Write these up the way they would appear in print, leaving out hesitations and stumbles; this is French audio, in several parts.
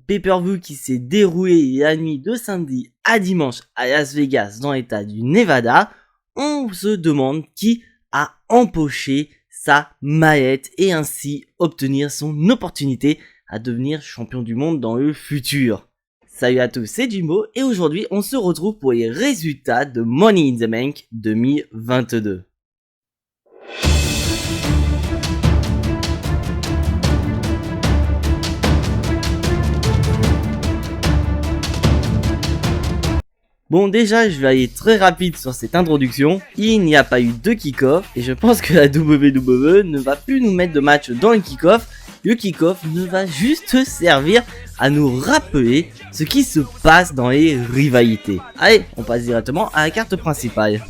Pay-per-view qui s'est déroulé la nuit de samedi à dimanche à Las Vegas dans l'état du Nevada, on se demande qui a empoché sa mallette et ainsi obtenir son opportunité à devenir champion du monde dans le futur. Salut à tous, c'est Jimbo et aujourd'hui on se retrouve pour les résultats de Money in the Bank 2022. Bon, déjà je vais aller très rapide sur cette introduction. Il n'y a pas eu de kick-off et je pense que la WWE ne va plus nous mettre de match dans le kick-off. Le kick-off ne va juste servir à nous rappeler ce qui se passe dans les rivalités. Allez, on passe directement à la carte principale.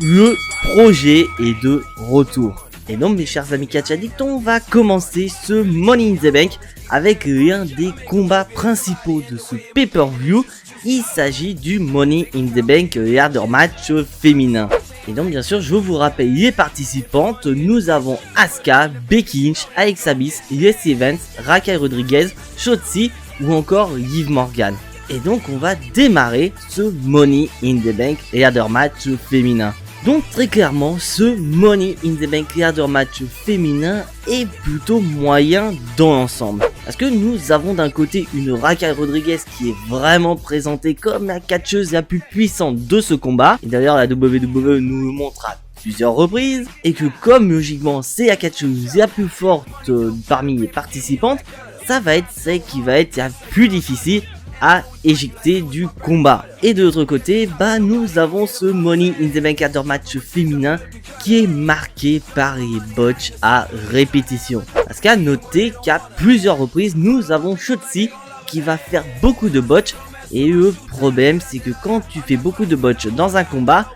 Le projet est de retour. Et donc mes chers amis catch addicts, on va commencer ce Money in the Bank avec l'un des combats principaux de ce pay-per-view. Il s'agit du Money in the Bank ladder match féminin. Et donc bien sûr je vous rappelle les participantes. Nous avons Asuka, Becky Lynch, Alexa Bliss, Lacey Evans, Raquel Rodriguez, Shotzi ou encore Liv Morgan. Et donc on va démarrer ce Money in the Bank ladder match féminin. Donc très clairement ce Money in the Bank ladder match féminin est plutôt moyen dans l'ensemble. Parce que nous avons d'un côté une Raquel Rodriguez qui est vraiment présentée comme la catcheuse la plus puissante de ce combat. Et d'ailleurs la WWE nous le montre à plusieurs reprises. Et que comme logiquement c'est la catcheuse la plus forte parmi les participantes, ça va être celle qui va être la plus difficile à éjecter du combat. Et de l'autre côté, nous avons ce Money in the Bank ladder match féminin qui est marqué par les botches à répétition. Parce qu'à noter qu'à plusieurs reprises, nous avons Shotzi qui va faire beaucoup de botches. Et le problème, c'est que quand tu fais beaucoup de botches dans un combat,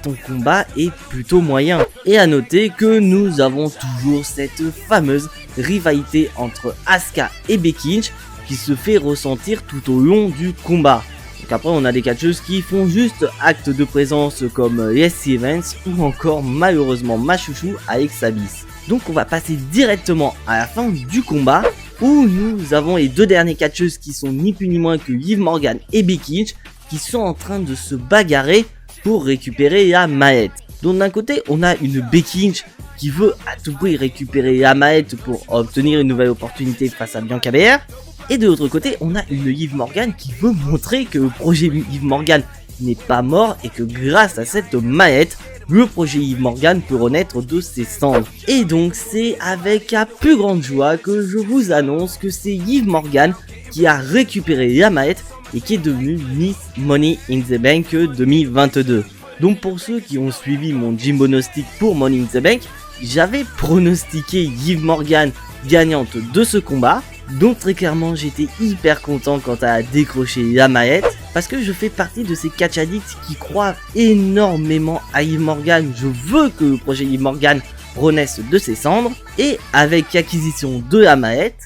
ton combat est plutôt moyen. Et à noter que nous avons toujours cette fameuse rivalité entre Asuka et Becky Lynch qui se fait ressentir tout au long du combat. Donc après on a des catcheuses qui font juste acte de présence comme Lacey Evans ou encore malheureusement ma chouchou Alexa Bliss. Donc on va passer directement à la fin du combat où nous avons les deux dernières catcheuses qui sont ni plus ni moins que Liv Morgan et Becky Lynch qui sont en train de se bagarrer pour récupérer la mallette. Donc d'un côté on a une Becky Lynch qui veut à tout prix récupérer la mallette pour obtenir une nouvelle opportunité face à Bianca Belair. Et de l'autre côté, on a une Liv Morgan qui veut montrer que le projet Liv Morgan n'est pas mort et que grâce à cette mallette, le projet Liv Morgan peut renaître de ses cendres. Et donc c'est avec la plus grande joie que je vous annonce que c'est Liv Morgan qui a récupéré la mallette et qui est devenue Miss Money in the Bank 2022. Donc pour ceux qui ont suivi mon Jimbonostic pour Money in the Bank, j'avais pronostiqué Liv Morgan gagnante de ce combat. Donc très clairement j'étais hyper content quand elle a décroché la mallette parce que je fais partie de ces catch addicts qui croient énormément à Liv Morgan. Je veux que le projet Liv Morgan renaisse de ses cendres et avec l'acquisition de la mallette,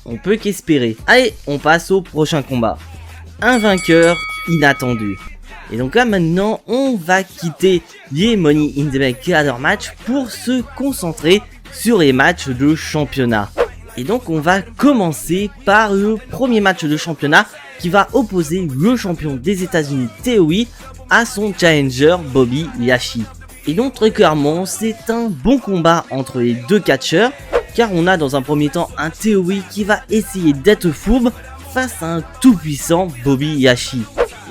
on peut qu'espérer. Allez, on passe au prochain combat. Un vainqueur inattendu. Et donc là maintenant on va quitter les Money in the Bank ladder match pour se concentrer sur les matchs de championnat. Et donc on va commencer par le premier match de championnat qui va opposer le champion des États-Unis Theory à son challenger Bobby Lashley. Et donc très clairement c'est un bon combat entre les deux catcheurs car on a dans un premier temps un Theory qui va essayer d'être fourbe face à un tout puissant Bobby Lashley.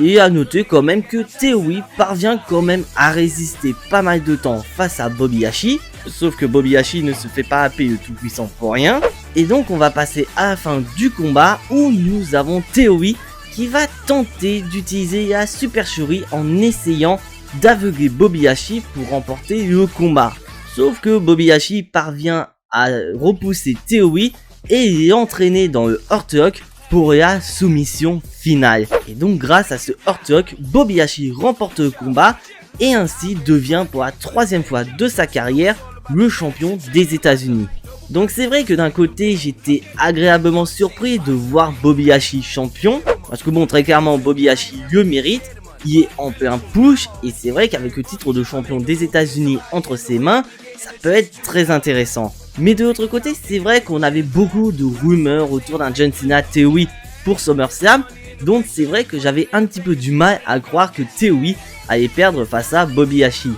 Et à noter quand même que Theory parvient quand même à résister pas mal de temps face à Bobby Lashley. Sauf que Bobby Lashley ne se fait pas happer le tout puissant pour rien. Et donc on va passer à la fin du combat où nous avons Theory qui va tenter d'utiliser la supercherie en essayant d'aveugler Bobby Lashley pour remporter le combat. Sauf que Bobby Lashley parvient à repousser Theory et l'entraîner dans le Hurtlock pour la soumission finale. Et donc grâce à ce Hurtlock, Bobby Lashley remporte le combat et ainsi devient pour la troisième fois de sa carrière le champion des États-Unis. Donc c'est vrai que d'un côté j'étais agréablement surpris de voir Bobby Lashley champion parce que bon très clairement Bobby Lashley le mérite, il est en plein push et c'est vrai qu'avec le titre de champion des États-Unis entre ses mains, ça peut être très intéressant. Mais de l'autre côté, c'est vrai qu'on avait beaucoup de rumeurs autour d'un John Cena TOE pour SummerSlam, donc c'est vrai que j'avais un petit peu du mal à croire que TOE allait perdre face à Bobby Lashley.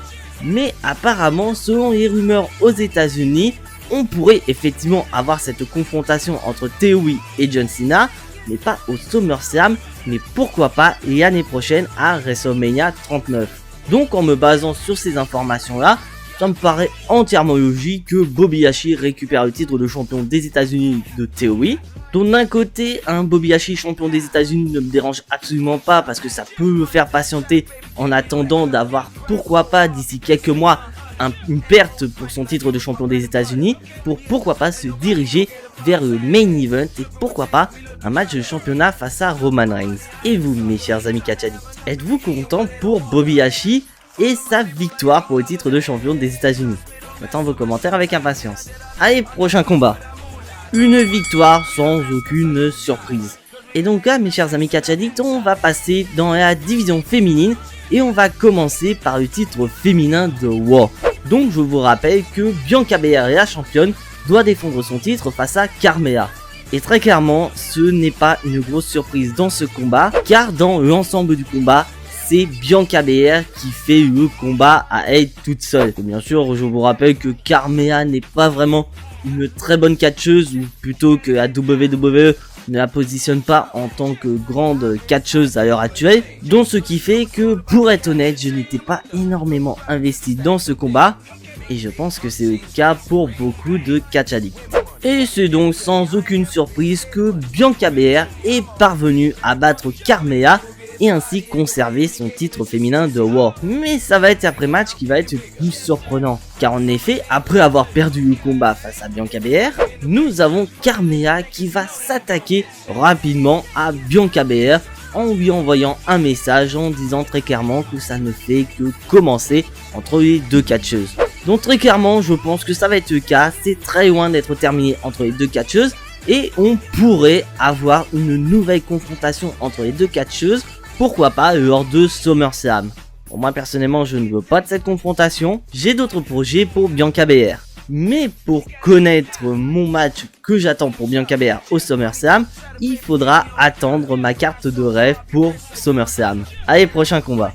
Mais apparemment, selon les rumeurs aux États-Unis, on pourrait effectivement avoir cette confrontation entre TOE et John Cena, mais pas au SummerSlam, mais pourquoi pas l'année prochaine à WrestleMania 39. Donc en me basant sur ces informations là, ça me paraît entièrement logique que Bobby Lashley récupère le titre de champion des États-Unis de TOE. Donc d'un côté, un Bobby Lashley champion des États-Unis ne me dérange absolument pas parce que ça peut me faire patienter en attendant d'avoir pourquoi pas d'ici quelques mois une perte pour son titre de champion des États-Unis pour pourquoi pas se diriger vers le main event et pourquoi pas un match de championnat face à Roman Reigns. Et vous mes chers amis catch addicts, êtes-vous content pour Bobby Lashley et sa victoire pour le titre de champion des États-Unis? J'attends vos commentaires avec impatience. Allez, prochain combat. Une victoire sans aucune surprise. Et donc là mes chers amis catch addicts, on va passer dans la division féminine et on va commencer par le titre féminin de Raw. Donc je vous rappelle que Bianca Belair, la championne, doit défendre son titre face à Carmella. Et très clairement, ce n'est pas une grosse surprise dans ce combat, car dans l'ensemble du combat, c'est Bianca Belair qui fait le combat à elle toute seule. Et bien sûr, je vous rappelle que Carmella n'est pas vraiment une très bonne catcheuse, ou plutôt que la WWE ne la positionne pas en tant que grande catcheuse à l'heure actuelle. Donc ce qui fait que, pour être honnête, je n'étais pas énormément investi dans ce combat. Et je pense que c'est le cas pour beaucoup de catch addicts. Et c'est donc sans aucune surprise que Bianca Belair est parvenue à battre Carmella et ainsi conserver son titre féminin de Raw. Mais ça va être après match qui va être plus surprenant. Car en effet, après avoir perdu le combat face à Bianca Belair, nous avons Carmella qui va s'attaquer rapidement à Bianca Belair en lui envoyant un message en disant très clairement que ça ne fait que commencer entre les deux catcheuses. Donc très clairement, je pense que ça va être le cas, c'est très loin d'être terminé entre les deux catcheuses et on pourrait avoir une nouvelle confrontation entre les deux catcheuses, pourquoi pas lors de SummerSlam. Pour moi personnellement, je ne veux pas de cette confrontation, j'ai d'autres projets pour Bianca Belair. Mais pour connaître mon match que j'attends pour Bianca Belair au SummerSlam, il faudra attendre ma carte de rêve pour SummerSlam. Allez, prochain combat.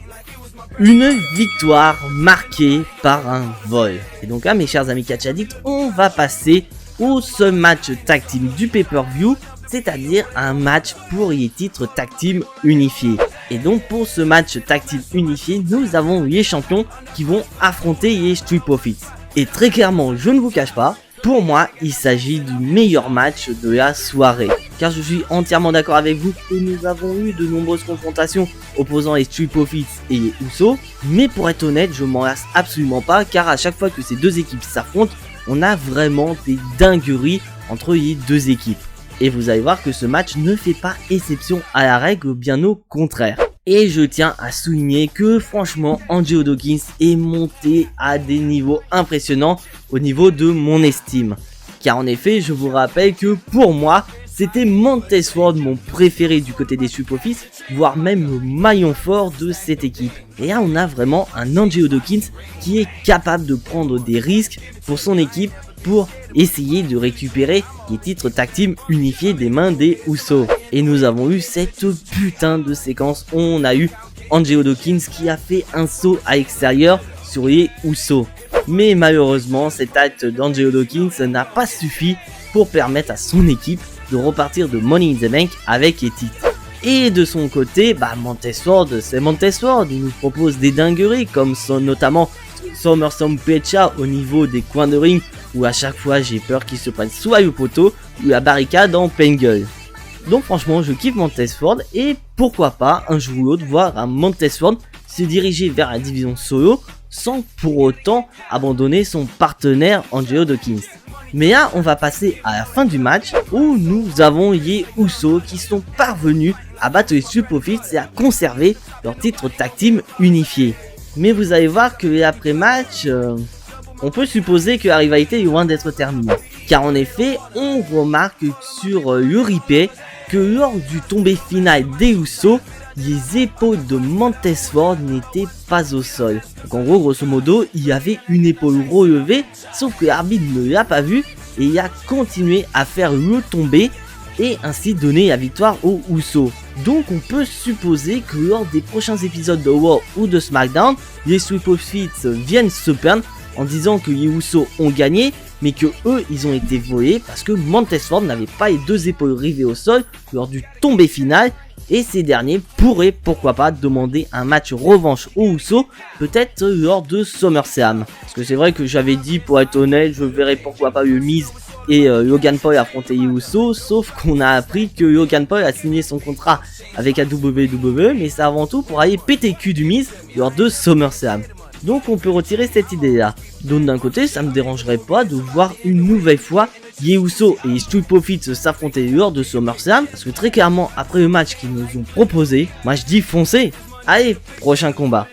Une victoire marquée par un vol. Et donc là mes chers amis catch addicts, on va passer au seul match tag team du pay-per-view, c'est-à-dire un match pour les titres tag team unifiés. Et donc pour ce match tag team unifié, nous avons les champions qui vont affronter les Street Profits. Et très clairement, je ne vous cache pas, pour moi, il s'agit du meilleur match de la soirée. Car je suis entièrement d'accord avec vous que nous avons eu de nombreuses confrontations opposant les Street Profits et les Usos. Mais pour être honnête, je m'en lasse absolument pas, car à chaque fois que ces deux équipes s'affrontent, on a vraiment des dingueries entre les deux équipes. Et vous allez voir que ce match ne fait pas exception à la règle, bien au contraire. Et je tiens à souligner que franchement, Angelo Dawkins est monté à des niveaux impressionnants au niveau de mon estime. Car en effet, je vous rappelle que pour moi, c'était Montez Ford mon préféré du côté des Street Profits, voire même le maillon fort de cette équipe. Et là, on a vraiment un Angelo Dawkins qui est capable de prendre des risques pour son équipe pour essayer de récupérer les titres tag team unifiés des mains des Usos. Et nous avons eu cette putain de séquence où on a eu Angelo Dawkins qui a fait un saut à l'extérieur sur les Usos. Mais malheureusement, cet acte d'Angelo Dawkins n'a pas suffi pour permettre à son équipe de repartir de Money in the Bank avec les titres. Et de son côté, Montez Ford, c'est Montez Ford, il nous propose des dingueries comme notamment Summerson Pecha au niveau des coins de ring où à chaque fois j'ai peur qu'il se prenne soit le poteau ou la barricade en pleine gueule. Donc franchement je kiffe Montez Ford et pourquoi pas un jour ou l'autre voir un Montez Ford se diriger vers la division solo sans pour autant abandonner son partenaire Angelo Dawkins. Mais là on va passer à la fin du match où nous avons les Usos qui sont parvenus à battre les Street Profits et à conserver leur titre tag team unifié. Mais vous allez voir que après match, on peut supposer que la rivalité est loin d'être terminée. Car en effet, on remarque sur le replay que lors du tombé final des Usos, les épaules de Montez-Ford n'étaient pas au sol. Donc en gros, grosso modo, il y avait une épaule relevée, sauf que l'arbitre ne l'a pas vu et il a continué à faire le tomber et ainsi donner la victoire aux Usos. Donc on peut supposer que lors des prochains épisodes de Raw ou de SmackDown, les Street Profits viennent se plaindre en disant que les Usos ont gagné, mais que eux ils ont été volés parce que Montez-Ford n'avait pas les deux épaules rivées au sol lors du tombé final. Et ces derniers pourraient pourquoi pas demander un match revanche aux Usos, peut-être lors de SummerSlam. Parce que c'est vrai que j'avais dit, pour être honnête, je verrais pourquoi pas le Miz et Logan Paul affronter les Usos, sauf qu'on a appris que Logan Paul a signé son contrat avec la WWE, mais c'est avant tout pour aller péter le cul du Miz lors de SummerSlam. Donc on peut retirer cette idée là. Donc d'un côté, ça me dérangerait pas de voir une nouvelle fois les Usos et les Street Profits s'affronter lors de SummerSlam, parce que très clairement après le match qu'ils nous ont proposé, moi je dis foncez. Allez, prochain combat.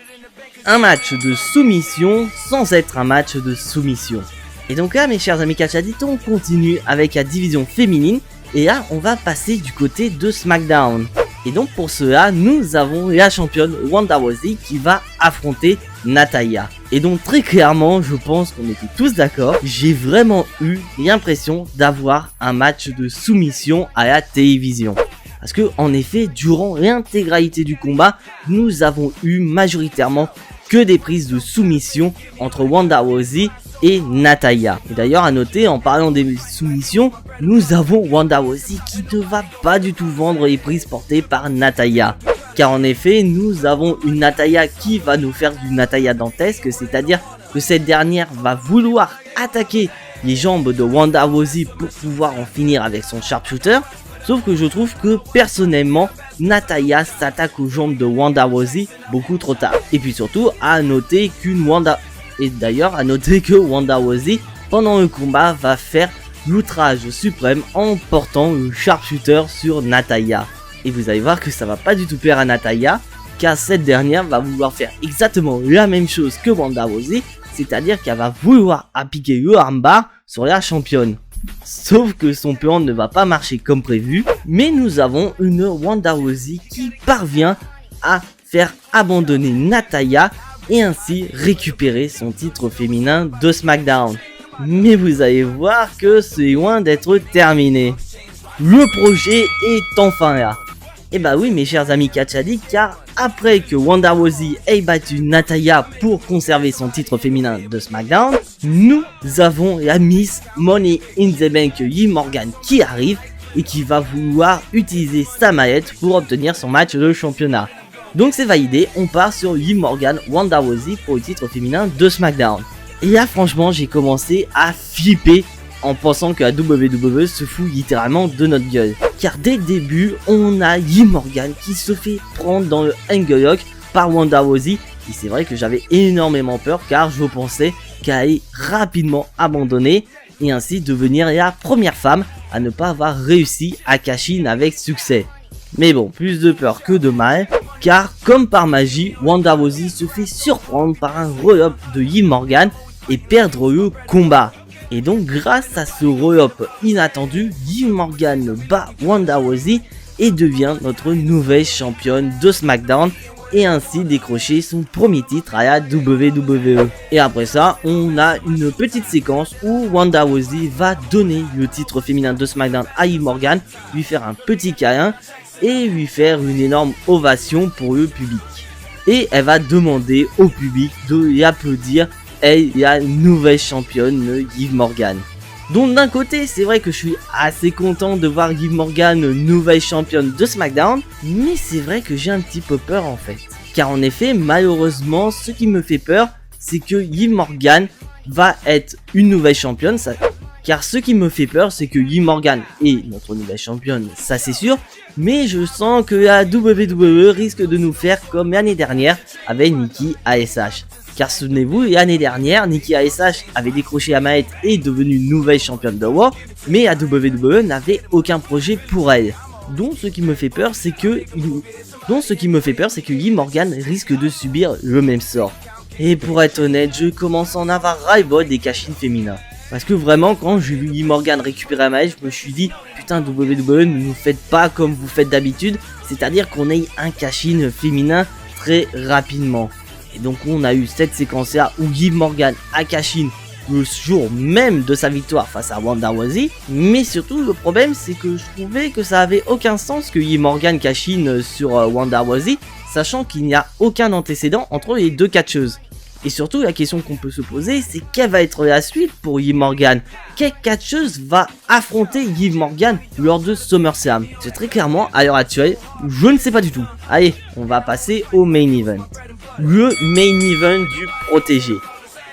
Un match de soumission sans être un match de soumission. Et donc là mes chers amis catch addicts, on continue avec la division féminine et là on va passer du côté de SmackDown. Et donc pour cela, nous avons la championne Ronda Rousey qui va affronter Natalya. Et donc très clairement, je pense qu'on était tous d'accord, j'ai vraiment eu l'impression d'avoir un match de soumission à la télévision. Parce que en effet, durant l'intégralité du combat, nous avons eu majoritairement que des prises de soumission entre Ronda Rousey et Natalya. Et d'ailleurs à noter, en parlant des soumissions, nous avons Ronda Rousey qui ne va pas du tout vendre les prises portées par Natalya. Car en effet, nous avons une Natalya qui va nous faire du Natalya dantesque, c'est-à-dire que cette dernière va vouloir attaquer les jambes de Ronda Rousey pour pouvoir en finir avec son sharpshooter. Sauf que je trouve que personnellement, Natalya s'attaque aux jambes de Ronda Rousey beaucoup trop tard. Et puis surtout, à noter que Ronda Rousey, pendant le combat, va faire l'outrage suprême en portant le sharpshooter sur Natalya. Et vous allez voir que ça va pas du tout plaire à Natalya, car cette dernière va vouloir faire exactement la même chose que Ronda Rousey, c'est-à-dire qu'elle va vouloir appliquer le armbar sur la championne. Sauf que son plan ne va pas marcher comme prévu, mais nous avons une Ronda Rousey qui parvient à faire abandonner Natalya et ainsi récupérer son titre féminin de SmackDown. Mais vous allez voir que c'est loin d'être terminé. Le projet est enfin là. Et bah oui mes chers amis catch addicts, car après que Ronda Rousey ait battu Natalya pour conserver son titre féminin de SmackDown, nous avons la Miss Money in the Bank Liv Morgan qui arrive et qui va vouloir utiliser sa mallette pour obtenir son match de championnat. Donc c'est validé, on part sur Liv Morgan Ronda Rousey pour le titre féminin de SmackDown. Et là franchement j'ai commencé à flipper en pensant que la WWE se fout littéralement de notre gueule. Car dès le début, on a Liv Morgan qui se fait prendre dans le angle lock par Ronda Rousey. Et c'est vrai que j'avais énormément peur car je pensais qu'elle allait rapidement abandonner et ainsi devenir la première femme à ne pas avoir réussi à cash in avec succès. Mais bon, plus de peur que de mal, car comme par magie, Ronda Rousey se fait surprendre par un roll-up de Liv Morgan et perdre le combat. Et donc grâce à ce roll-up inattendu, Liv Morgan bat Ronda Rousey et devient notre nouvelle championne de SmackDown et ainsi décrocher son premier titre à la WWE. Et après ça, on a une petite séquence où Ronda Rousey va donner le titre féminin de SmackDown à Liv Morgan, lui faire un petit câlin et lui faire une énorme ovation pour le public. Et elle va demander au public de l'applaudir. Elle est la nouvelle championne Liv Morgan. Donc d'un côté c'est vrai que je suis assez content de voir Liv Morgan nouvelle championne de SmackDown, mais c'est vrai que j'ai un petit peu peur en fait. Car en effet malheureusement ce qui me fait peur c'est que Liv Morgan va être une nouvelle championne. Car ce qui me fait peur c'est que Liv Morgan est notre nouvelle championne, ça c'est sûr. Mais je sens que la WWE risque de nous faire comme l'année dernière avec Nikki ASH. Car souvenez-vous, l'année dernière, Nikki ASH avait décroché la mallette et est devenue nouvelle championne de Raw, mais la WWE n'avait aucun projet pour elle. Donc ce qui me fait peur, c'est que Liv Morgan risque de subir le même sort. Et pour être honnête, je commence à en avoir ras-le-bol des cash-ins féminins. Parce que vraiment, quand j'ai vu Liv Morgan récupérer la mallette, je me suis dit, putain WWE, ne nous faites pas comme vous faites d'habitude, c'est-à-dire qu'on ait un cash-in féminin très rapidement. Et donc on a eu cette séquence-là où Liv Morgan a cash-in le jour même de sa victoire face à Ronda Rousey, mais surtout le problème c'est que je trouvais que ça avait aucun sens que Liv Morgan cash-in sur Ronda Rousey, sachant qu'il n'y a aucun antécédent entre les deux catcheuses. Et surtout la question qu'on peut se poser c'est quelle va être la suite pour Liv Morgan. Quelle catcheuse va affronter Liv Morgan lors de SummerSlam? C'est très clairement à l'heure actuelle, je ne sais pas du tout. Allez, on va passer au main event. Le main event du protégé.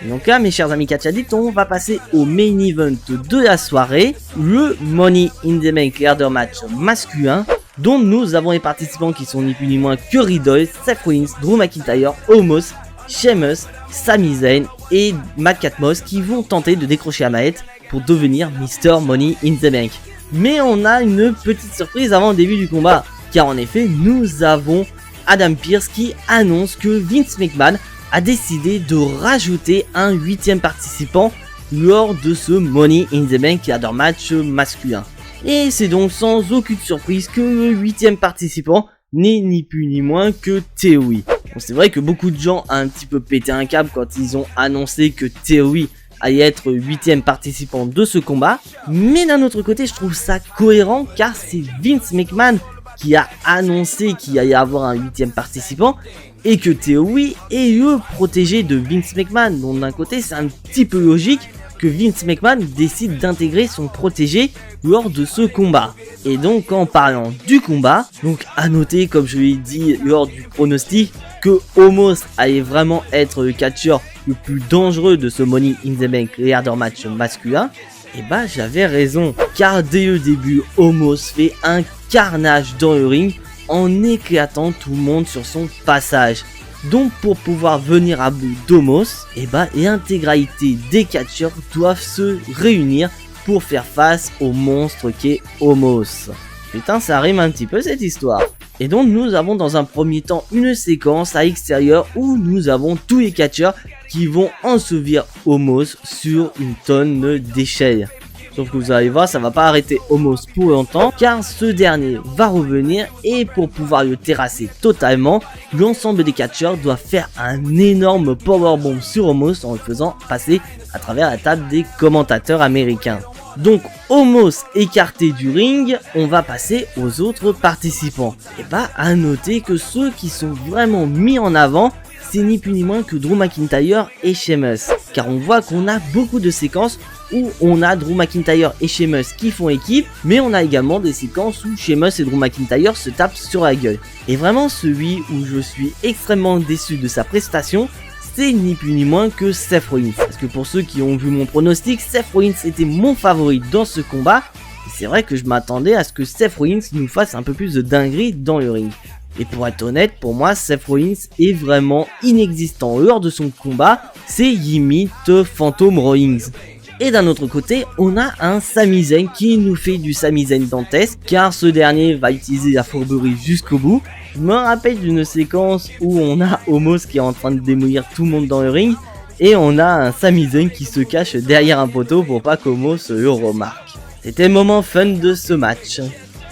Donc là mes chers amis catchadicts, on va passer au main event de la soirée, le Money in the Bank ladder match masculin, dont nous avons les participants qui sont ni plus ni moins que Riddle, Seth Rollins, Drew McIntyre, Omos, Sheamus, Sami Zayn et Matt Catmos qui vont tenter de décrocher la mallette pour devenir Mr. Money in the Bank. Mais on a une petite surprise avant le début du combat, car en effet nous avons Adam Pearce qui annonce que Vince McMahon a décidé de rajouter un 8ème participant lors de ce Money in the Bank ladder match masculin. Et c'est donc sans aucune surprise que le 8ème participant n'est ni plus ni moins que Theory. Bon, c'est vrai que beaucoup de gens ont un petit peu pété un câble quand ils ont annoncé que Theory allait être 8ème participant de ce combat, mais d'un autre côté je trouve ça cohérent car c'est Vince McMahon qui a annoncé qu'il allait avoir un 8ème participant et que Theory est le protégé de Vince McMahon. Donc d'un côté c'est un petit peu logique que Vince McMahon décide d'intégrer son protégé lors de ce combat. Et donc en parlant du combat, donc à noter comme je l'ai dit lors du pronostic que Omos allait vraiment être le catcheur le plus dangereux de ce Money in the Bank ladder match masculin, et bah j'avais raison, car dès le début Omos fait un carnage dans le ring en éclatant tout le monde sur son passage. Donc pour pouvoir venir à bout d'Omos, et bah l'intégralité des catcheurs doivent se réunir pour faire face au monstre qu'est Omos. Putain ça rime un petit peu cette histoire. Et donc nous avons dans un premier temps une séquence à l'extérieur où nous avons tous les catcheurs qui vont ensevelir Omos sur une tonne d'échelles. Sauf que vous allez voir, ça va pas arrêter Omos pour longtemps, car ce dernier va revenir et pour pouvoir le terrasser totalement, l'ensemble des catcheurs doivent faire un énorme powerbomb sur Omos en le faisant passer à travers la table des commentateurs américains. Donc Omos écarté du ring, on va passer aux autres participants. Et bah à noter que ceux qui sont vraiment mis en avant, c'est ni plus ni moins que Drew McIntyre et Sheamus. Car on voit qu'on a beaucoup de séquences où on a Drew McIntyre et Sheamus qui font équipe, mais on a également des séquences où Sheamus et Drew McIntyre se tapent sur la gueule. Et vraiment celui où je suis extrêmement déçu de sa prestation, c'est ni plus ni moins que Seth Rollins. Parce que pour ceux qui ont vu mon pronostic, Seth Rollins était mon favori dans ce combat. Et c'est vrai que je m'attendais à ce que Seth Rollins nous fasse un peu plus de dinguerie dans le ring. Et pour être honnête, pour moi, Seth Rollins est vraiment inexistant lors de son combat. C'est limite Phantom Rollins. Et d'un autre côté, on a un Sami Zayn qui nous fait du Sami Zayn dantesque, car ce dernier va utiliser la fourberie jusqu'au bout. Je me rappelle d'une séquence où on a Omos qui est en train de démolir tout le monde dans le ring, et on a un Sami Zayn qui se cache derrière un poteau pour pas qu'Omos le remarque. C'était le moment fun de ce match.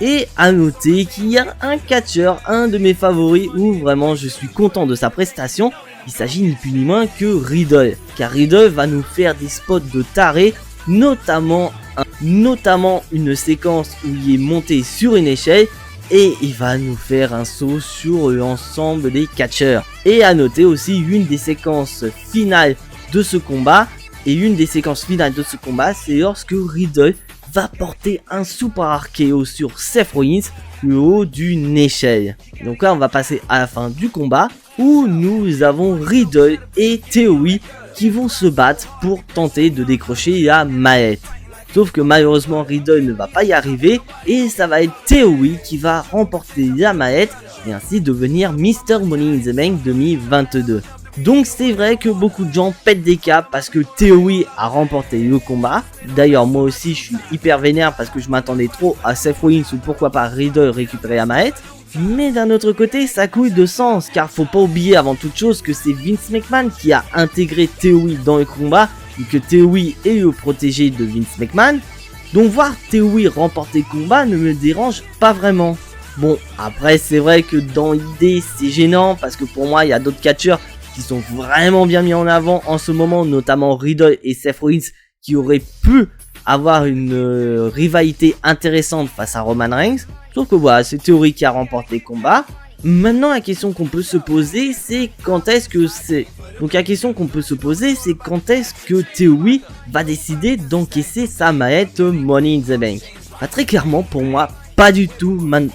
Et à noter qu'il y a un catcheur, un de mes favoris, où vraiment je suis content de sa prestation. Il s'agit ni plus ni moins que Riddle, car Riddle va nous faire des spots de taré, notamment une séquence où il est monté sur une échelle et il va nous faire un saut sur l'ensemble des catcheurs. Et à noter aussi une des séquences finales de ce combat, c'est lorsque Riddle va porter un super RKO sur Seth Rollins le haut d'une échelle. Donc là on va passer à la fin du combat où nous avons Riddle et Theory qui vont se battre pour tenter de décrocher la mallette. Sauf que malheureusement Riddle ne va pas y arriver et ça va être Theory qui va remporter la mallette et ainsi devenir Mr. Money in the Bank 2022. Donc c'est vrai que beaucoup de gens pètent des câbles parce que Theory a remporté le combat. D'ailleurs moi aussi je suis hyper vénère parce que je m'attendais trop à Seth Rollins ou pourquoi pas Riddle récupérer la mallette. Mais d'un autre côté ça couille de sens car faut pas oublier avant toute chose que c'est Vince McMahon qui a intégré Theory dans le combat et que Theory est le protégé de Vince McMahon. Donc voir Theory remporter le combat ne me dérange pas vraiment. Bon, après c'est vrai que dans l'idée c'est gênant parce que pour moi il y a d'autres catcheurs qui sont vraiment bien mis en avant en ce moment, notamment Riddle et Seth Rollins qui auraient pu avoir une rivalité intéressante face à Roman Reigns. Sauf que voilà, c'est Theory qui a remporté le combat. Maintenant la question qu'on peut se poser c'est quand est-ce que c'est... Donc la question qu'on peut se poser c'est quand est-ce que Theory va décider d'encaisser sa mallette Money in the Bank. Bah, très clairement pour moi pas du tout maintenant.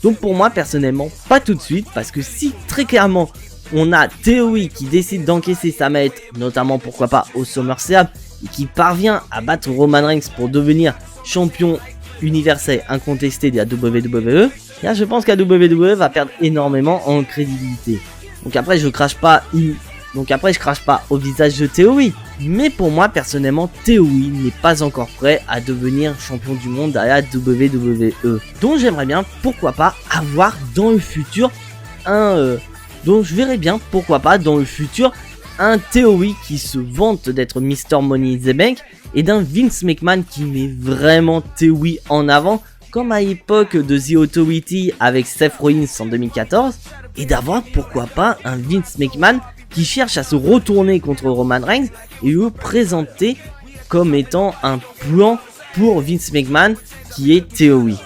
Donc pour moi personnellement pas tout de suite parce que si très clairement on a Theory qui décide d'encaisser sa mallette, notamment pourquoi pas au SummerSlam, et qui parvient à battre Roman Reigns pour devenir champion universel incontesté de la WWE, là je pense que la WWE va perdre énormément en crédibilité. Donc après je crache pas au visage de Theory, mais pour moi personnellement Theory n'est pas encore prêt à devenir champion du monde à la WWE. Donc j'aimerais bien pourquoi pas avoir dans le futur donc je verrais bien pourquoi pas dans le futur un Theory qui se vante d'être Mr. Money in the Bank et d'un Vince McMahon qui met vraiment Theory en avant comme à l'époque de The Authority avec Seth Rollins en 2014 et d'avoir pourquoi pas un Vince McMahon qui cherche à se retourner contre Roman Reigns et le présenter comme étant un plan pour Vince McMahon qui est Theory.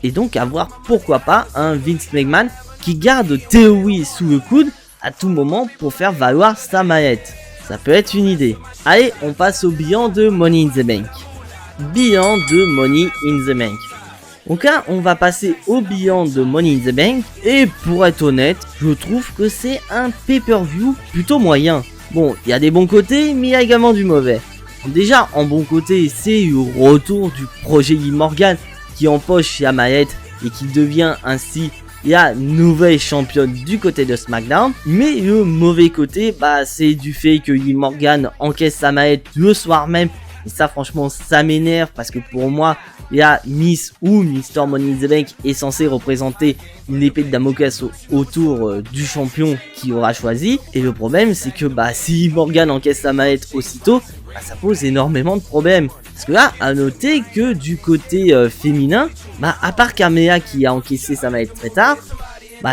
Et donc avoir pourquoi pas un Vince McMahon qui garde Theory sous le coude à tout moment pour faire valoir sa mallette. Ça peut être une idée. Allez, on passe au bilan de Money in the Bank. Bilan de Money in the Bank. Donc là, on va passer au bilan de Money in the Bank. Et pour être honnête, je trouve que c'est un pay-per-view plutôt moyen. Bon, il y a des bons côtés, mais il y a également du mauvais. Déjà, en bon côté, c'est le retour du projet Liv Morgan qui empoche la mallette et qui devient ainsi la nouvelle championne du côté de SmackDown. Mais le mauvais côté, c'est du fait que Liv Morgan encaisse sa mallette le soir même. Et ça franchement ça m'énerve parce que pour moi la Miss ou Mr. Money in the Bank est censé représenter une épée de Damoclès autour du champion qui aura choisi. Et le problème c'est que si Liv Morgan encaisse sa mallette aussitôt, ça pose énormément de problèmes. Parce que là, à noter que du côté féminin, à part Carmella qui a encaissé sa mallette très tard,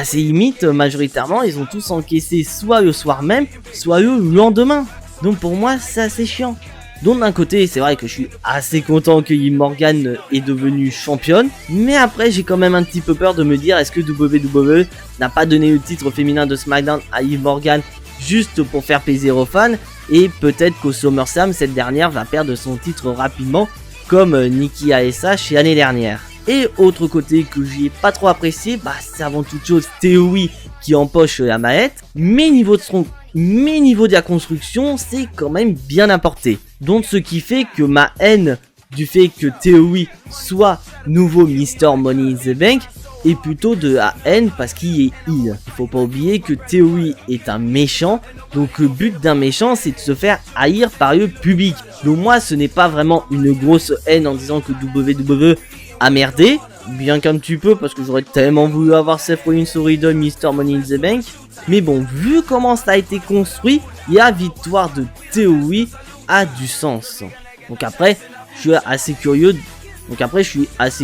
c'est limite majoritairement ils ont tous encaissé soit le soir même, soit le lendemain. Donc pour moi c'est assez chiant. Donc d'un côté c'est vrai que je suis assez content que Liv Morgan est devenue championne, mais après j'ai quand même un petit peu peur de me dire est-ce que WWE n'a pas donné le titre féminin de SmackDown à Liv Morgan juste pour faire plaisir aux fans, et peut-être qu'au SummerSlam cette dernière va perdre son titre rapidement comme Nikki ASH l'année dernière. Et autre côté que j'ai pas trop apprécié, c'est avant toute chose Theory qui empoche la mallette, mais niveau de la construction c'est quand même bien apporté. Donc ce qui fait que ma haine du fait que Theory soit nouveau Mr. Money in the Bank est plutôt de la haine parce qu'il est heel. Il faut pas oublier que Theory est un méchant, donc le but d'un méchant c'est de se faire haïr par le public. Donc moi ce n'est pas vraiment une grosse haine en disant que WWE a merdé, bien qu'un petit peu parce que j'aurais tellement voulu avoir Seth Rollins au Riddle Mr. Money in the Bank. Mais bon, vu comment ça a été construit, la victoire de Theory a du sens. Donc après, je suis assez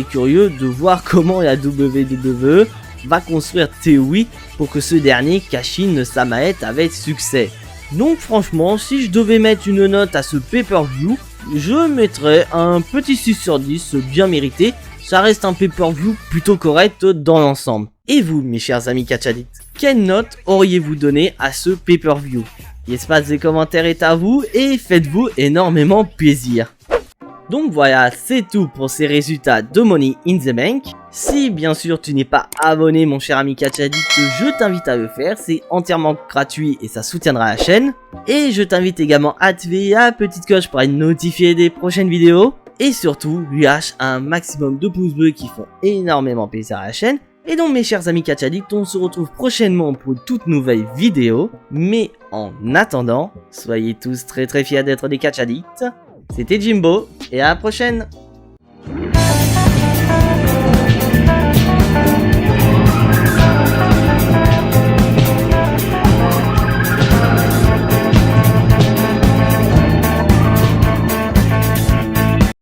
curieux de voir comment la WWE va construire Theory pour que ce dernier cash in sa mallette avec succès. Donc franchement, si je devais mettre une note à ce pay-per-view, je mettrais un petit 6 sur 10 bien mérité. Ça reste un pay-per-view plutôt correct dans l'ensemble. Et vous, mes chers amis catch addicts, quelle note auriez-vous donné à ce pay-per-view? L'espace des commentaires est à vous et faites-vous énormément plaisir. Donc voilà, c'est tout pour ces résultats de Money in the Bank. Si bien sûr tu n'es pas abonné mon cher ami catch addict, je t'invite à le faire, c'est entièrement gratuit et ça soutiendra la chaîne. Et je t'invite également à activer la petite cloche pour être notifié des prochaines vidéos. Et surtout, lâche un maximum de pouces bleus qui font énormément plaisir à la chaîne. Et donc mes chers amis catch addicts, on se retrouve prochainement pour une toute nouvelle vidéo. Mais en attendant, soyez tous très fiers d'être des catch addicts. C'était Jimbo et à la prochaine.